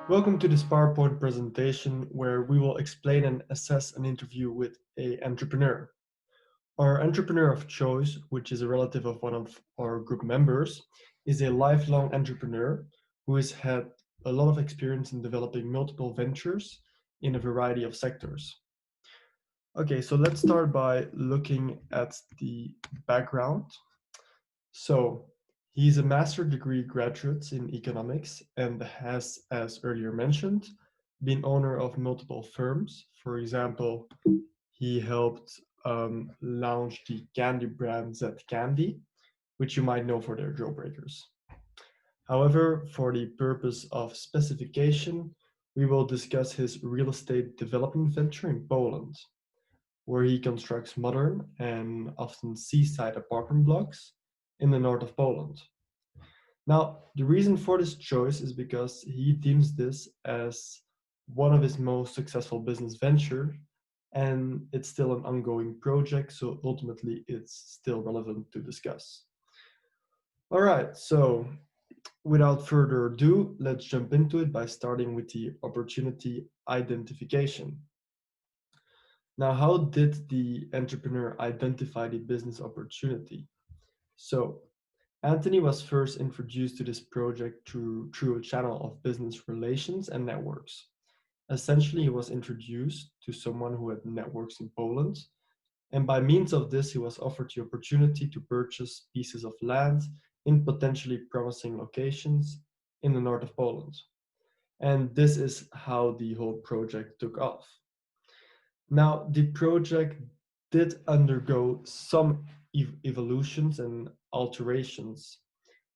Welcome to this PowerPoint presentation where we will explain and assess an interview with an entrepreneur. Our entrepreneur of choice, which is a relative of one of our group members, is a lifelong entrepreneur who has had a lot of experience in developing multiple ventures in a variety of sectors. Okay, so let's start by looking at the background. So he's a master's degree graduate in economics and has, as earlier mentioned, been owner of multiple firms. For example, he helped launch the candy brand Z Candy, which you might know for their Jawbreakers. However, for the purpose of specification, we will discuss his real estate development venture in Poland, where he constructs modern and often seaside apartment blocks in the north of Poland. Now, the reason for this choice is because he deems this as one of his most successful business ventures, and it's still an ongoing project, so ultimately it's still relevant to discuss. All right, so without further ado, let's jump into it by starting with the opportunity identification. Now, how did the entrepreneur identify the business opportunity? So, Anthony was first introduced to this project through a channel of business relations and networks. Essentially, he was introduced to someone who had networks in Poland, and by means of this, he was offered the opportunity to purchase pieces of land in potentially promising locations in the north of Poland. And this is how the whole project took off. Now, the project did undergo some evolutions and alterations.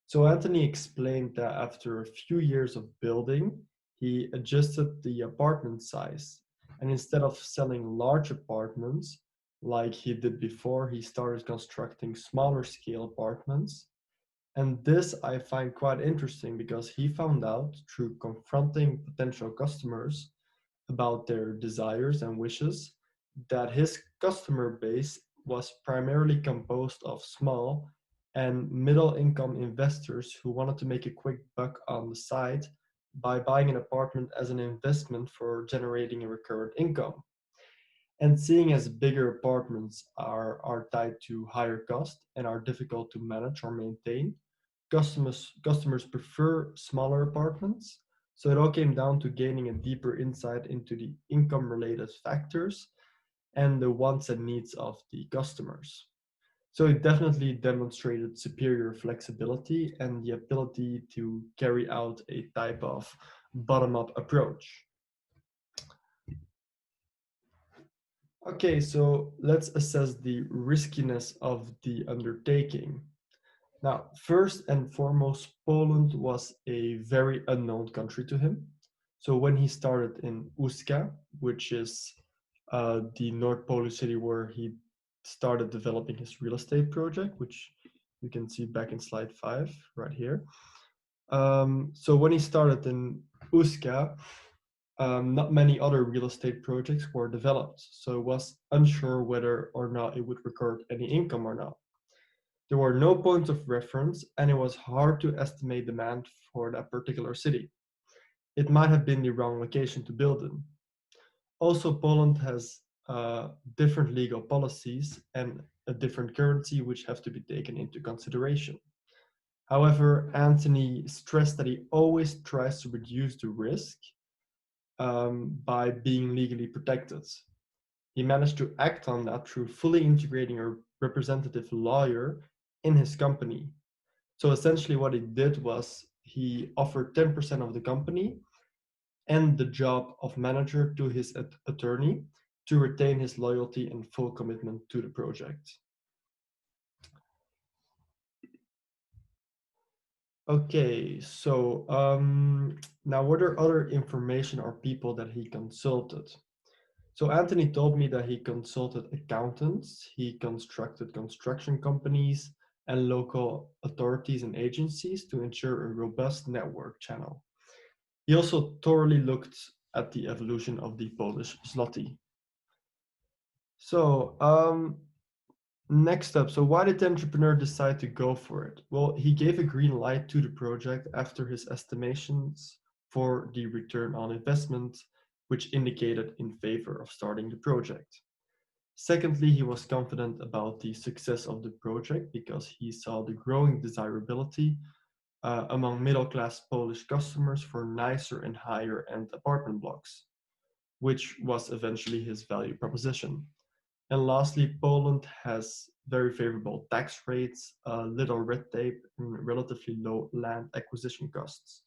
So Anthony explained that after a few years of building, he adjusted the apartment size. And instead of selling large apartments like he did before, he started constructing smaller scale apartments. And this I find quite interesting because he found out through confronting potential customers about their desires and wishes that his customer base was primarily composed of small and middle income investors who wanted to make a quick buck on the side by buying an apartment as an investment for generating a recurrent income. And seeing as bigger apartments are tied to higher cost and are difficult to manage or maintain, customers prefer smaller apartments. So it all came down to gaining a deeper insight into the income related factors and the wants and needs of the customers. So it definitely demonstrated superior flexibility and the ability to carry out a type of bottom up approach. Okay, so let's assess the riskiness of the undertaking. Now, first and foremost, Poland was a very unknown country to him. So when he started in Uska, which is the North Polish city where he started developing his real estate project, which you can see back in slide 5 right here. So when he started in Uska, not many other real estate projects were developed, so it was unsure whether or not it would record any income or not. There were no points of reference, and it was hard to estimate demand for that particular city. It might have been the wrong location to build in. Also, Poland has different legal policies and a different currency, which have to be taken into consideration. However, Anthony stressed that he always tries to reduce the risk by being legally protected. He managed to act on that through fully integrating a representative lawyer in his company. So essentially, what he did was he offered 10% of the company and the job of manager to his attorney to retain his loyalty and full commitment to the project. Okay, so now what are other information or people that he consulted? So Anthony told me that he consulted accountants, he constructed construction companies and local authorities and agencies to ensure a robust network channel. He also thoroughly looked at the evolution of the Polish zloty. So next up, so why did the entrepreneur decide to go for it? Well, he gave a green light to the project after his estimations for the return on investment, which indicated in favor of starting the project. Secondly, he was confident about the success of the project because he saw the growing desirability among middle-class Polish customers for nicer and higher-end apartment blocks, which was eventually his value proposition. And lastly, Poland has very favorable tax rates, little red tape, and relatively low land acquisition costs.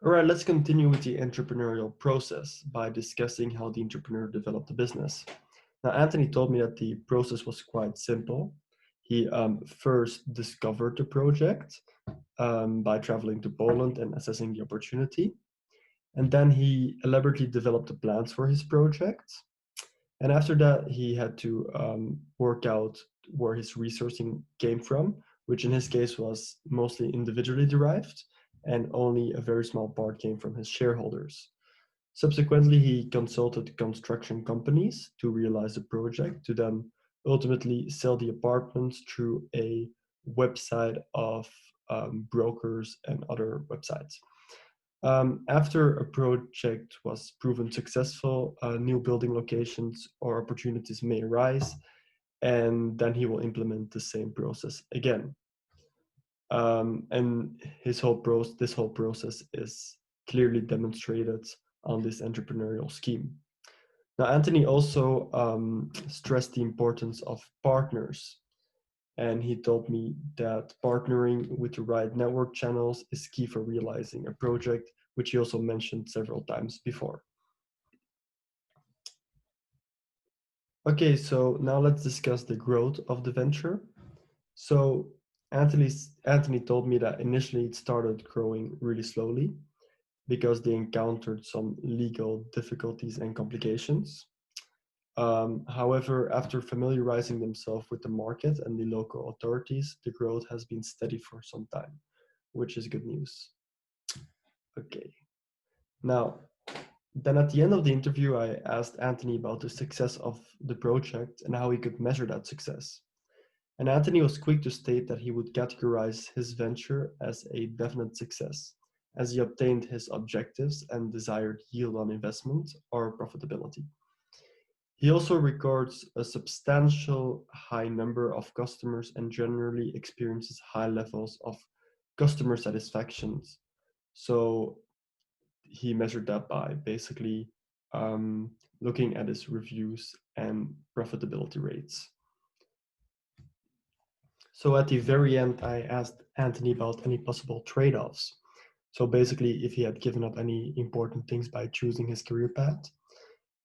All right, let's continue with the entrepreneurial process by discussing how the entrepreneur developed the business. Now, Anthony told me that the process was quite simple. He first discovered the project by traveling to Poland and assessing the opportunity. And then he elaborately developed the plans for his project. And after that, he had to work out where his resourcing came from, which in his case was mostly individually derived, and only a very small part came from his shareholders. Subsequently, he consulted construction companies to realize the project, to then ultimately sell the apartments through a website of brokers and other websites. After a project was proven successful, new building locations or opportunities may arise, and then he will implement the same process again. And this whole process is clearly demonstrated on this entrepreneurial scheme. Now, Anthony also stressed the importance of partners, and he told me that partnering with the right network channels is key for realizing a project, which he also mentioned several times before. Okay, so now let's discuss the growth of the venture. So Anthony told me that initially it started growing really slowly because they encountered some legal difficulties and complications. However, after familiarizing themselves with the market and the local authorities, the growth has been steady for some time, which is good news. Okay. Now, then at the end of the interview, I asked Anthony about the success of the project and how he could measure that success. And Anthony was quick to state that he would categorize his venture as a definite success, as he obtained his objectives and desired yield on investment or profitability. He also records a substantial high number of customers and generally experiences high levels of customer satisfaction. So he measured that by basically looking at his reviews and profitability rates. So at the very end, I asked Anthony about any possible trade-offs. So basically, if he had given up any important things by choosing his career path.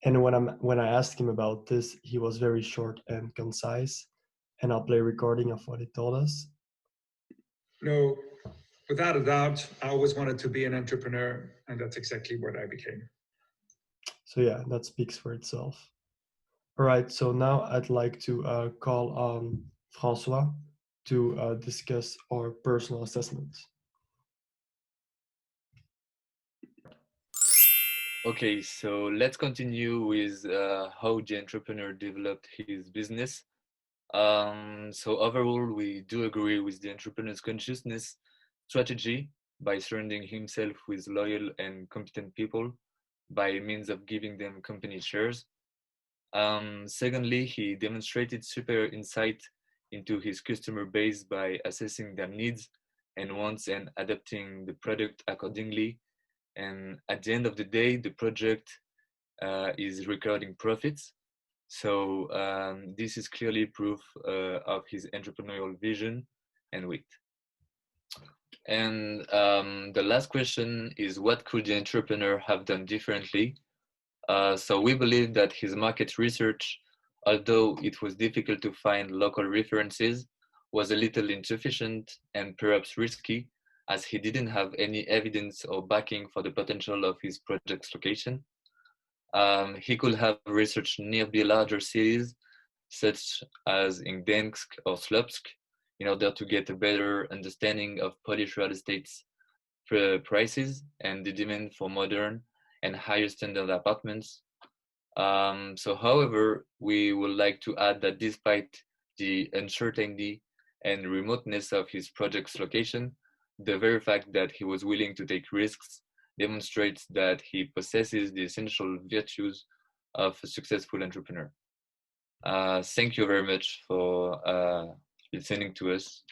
And when I asked him about this, he was very short and concise. And I'll play a recording of what he told us. No, without a doubt, I always wanted to be an entrepreneur, and that's exactly what I became. So yeah, that speaks for itself. All right, so now I'd like to call on Francois to discuss our personal assessment. Okay, so let's continue with how the entrepreneur developed his business. So overall, we do agree with the entrepreneur's consciousness strategy by surrounding himself with loyal and competent people by means of giving them company shares. Secondly, he demonstrated superior insight into his customer base by assessing their needs and wants and adapting the product accordingly. And at the end of the day, the project is recording profits. So this is clearly proof of his entrepreneurial vision and wit. And the last question is, what could the entrepreneur have done differently? So we believe that his market research, although it was difficult to find local references, was a little insufficient and perhaps risky, as he didn't have any evidence or backing for the potential of his project's location. He could have researched nearby larger cities, such as in Gdańsk or Slupsk, in order to get a better understanding of Polish real estate's prices and the demand for modern and higher standard apartments. So however, we would like to add that despite the uncertainty and remoteness of his project's location, the very fact that he was willing to take risks demonstrates that he possesses the essential virtues of a successful entrepreneur. Thank you very much for listening to us.